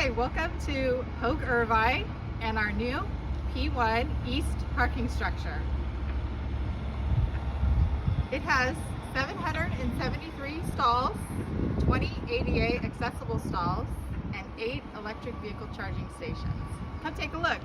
Hi, welcome to Hoag, Irvine and our new P1 East parking structure. It has 773 stalls, 20 ADA accessible stalls, and 8 electric vehicle charging stations. Come take a look.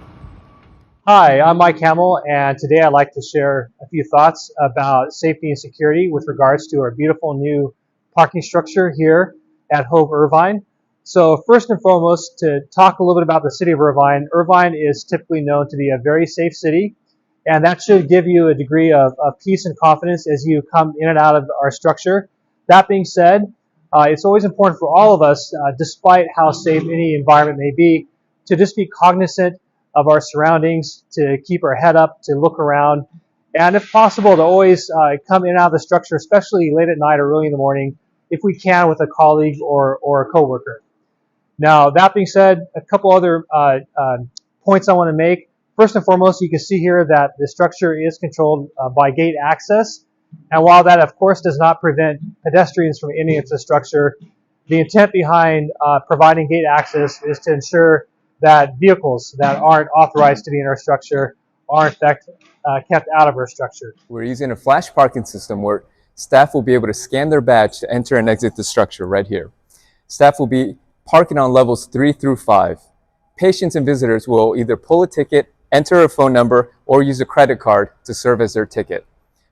Hi, I'm Mike Hamill, and today I'd like to share a few thoughts about safety and security with regards to our beautiful new parking structure here at Hoag, Irvine. So first and foremost, to talk a little bit about the city of Irvine. Irvine is typically known to be a very safe city, and that should give you a degree of peace and confidence as you come in and out of our structure. That being said, it's always important for all of us, despite how safe any environment may be, to just be cognizant of our surroundings, to keep our head up, to look around, and if possible, to always come in and out of the structure, especially late at night or early in the morning, if we can, with a colleague or a coworker. Now, that being said, a couple other points I want to make. First and foremost, you can see here that the structure is controlled by gate access. And while that, of course, does not prevent pedestrians from entering into the structure, the intent behind providing gate access is to ensure that vehicles that aren't authorized to be in our structure are, in fact, kept out of our structure. We're using a flash parking system where staff will be able to scan their badge to enter and exit the structure right here. Staff will be parking on levels 3 through 5. Patients and visitors will either pull a ticket, enter a phone number, or use a credit card to serve as their ticket.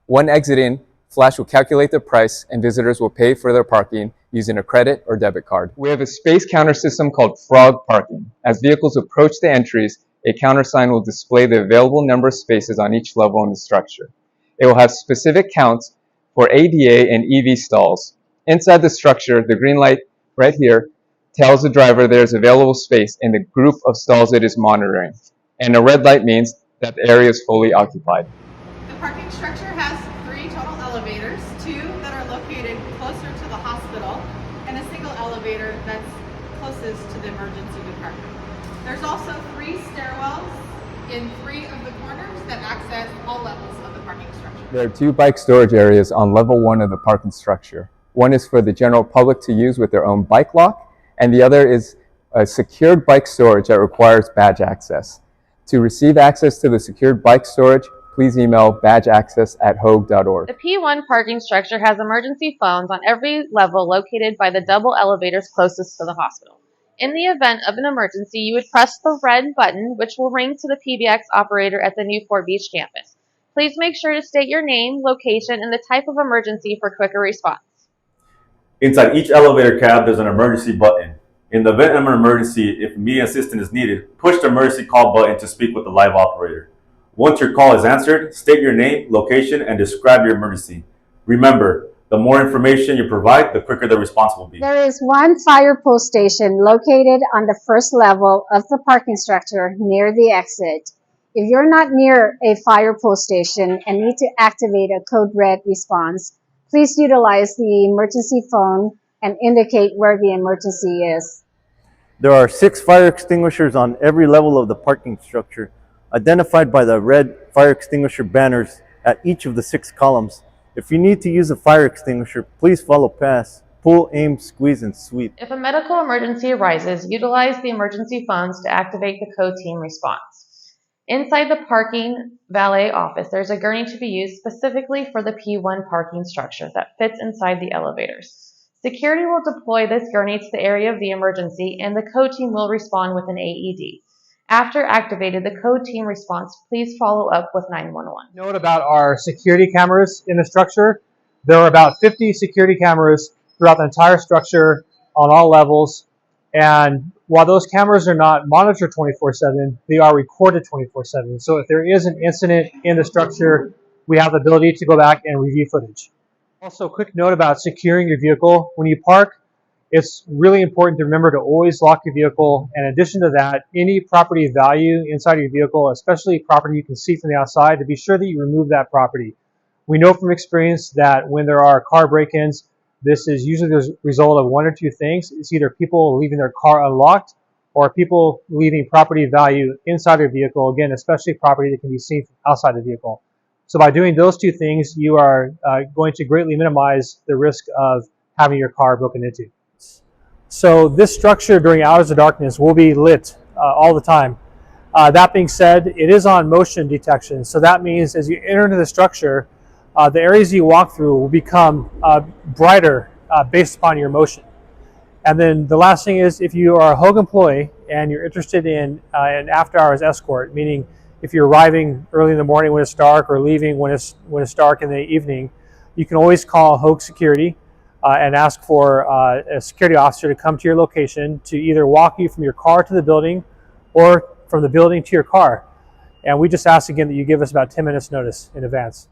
When exiting, Flash will calculate the price and visitors will pay for their parking using a credit or debit card. We have a space counter system called Frog Parking. As vehicles approach the entries, a countersign will display the available number of spaces on each level in the structure. It will have specific counts for ADA and EV stalls. Inside the structure, the green light right here tells the driver there's available space in the group of stalls it is monitoring. And a red light means that the area is fully occupied. The parking structure has 3 total elevators, 2 that are located closer to the hospital, and a single elevator that's closest to the emergency department. There's also 3 stairwells in 3 of the corners that access all levels of the parking structure. There are 2 bike storage areas on level 1 of the parking structure. One is for the general public to use with their own bike lock, and the other is a secured bike storage that requires badge access. To receive access to the secured bike storage, please email badgeaccess@hoag.org. The P1 parking structure has emergency phones on every level located by the double elevators closest to the hospital. In the event of an emergency, you would press the red button, which will ring to the PBX operator at the Newport Beach campus. Please make sure to state your name, location, and the type of emergency for quicker response. Inside each elevator cab, there's an emergency button. In the event of an emergency, if immediate assistance is needed, push the emergency call button to speak with the live operator. Once your call is answered, state your name, location, and describe your emergency. Remember, the more information you provide, the quicker the response will be. There is one Firepole Station located on the first level of the parking structure near the exit. If you're not near a Firepole Station and need to activate a code red response, please utilize the emergency phone and indicate where the emergency is. There are 6 fire extinguishers on every level of the parking structure, identified by the red fire extinguisher banners at each of the 6 columns. If you need to use a fire extinguisher, please follow pass, pull, aim, squeeze, and sweep. If a medical emergency arises, utilize the emergency phones to activate the code team response. Inside the parking valet office, there's a gurney to be used specifically for the P1 parking structure that fits inside the elevators. Security will deploy this gurney to the area of the emergency, and the code team will respond with an AED. After activated, the code team response, please follow up with 911. Note about our security cameras in the structure. There are about 50 security cameras throughout the entire structure on all levels. And while those cameras are not monitored 24/7, they are recorded 24/7. So if there is an incident in the structure, we have the ability to go back and review footage. Also, a quick note about securing your vehicle. When you park, it's really important to remember to always lock your vehicle. And in addition to that, any property of value inside of your vehicle, especially property you can see from the outside, to be sure that you remove that property. We know from experience that when there are car break-ins, this is usually the result of 1 or 2 things. It's either people leaving their car unlocked or people leaving property of value inside their vehicle, again, especially property that can be seen from outside the vehicle. So by doing those 2 things, you are going to greatly minimize the risk of having your car broken into. So this structure during hours of darkness will be lit all the time. That being said, it is on motion detection. So that means as you enter into the structure, the areas you walk through will become brighter based upon your motion. And then the last thing is, if you are a Hoag employee and you're interested in an after-hours escort, meaning if you're arriving early in the morning when it's dark or leaving when it's dark in the evening, you can always call Hoag Security and ask for a security officer to come to your location to either walk you from your car to the building or from the building to your car. And we just ask again that you give us about 10 minutes notice in advance.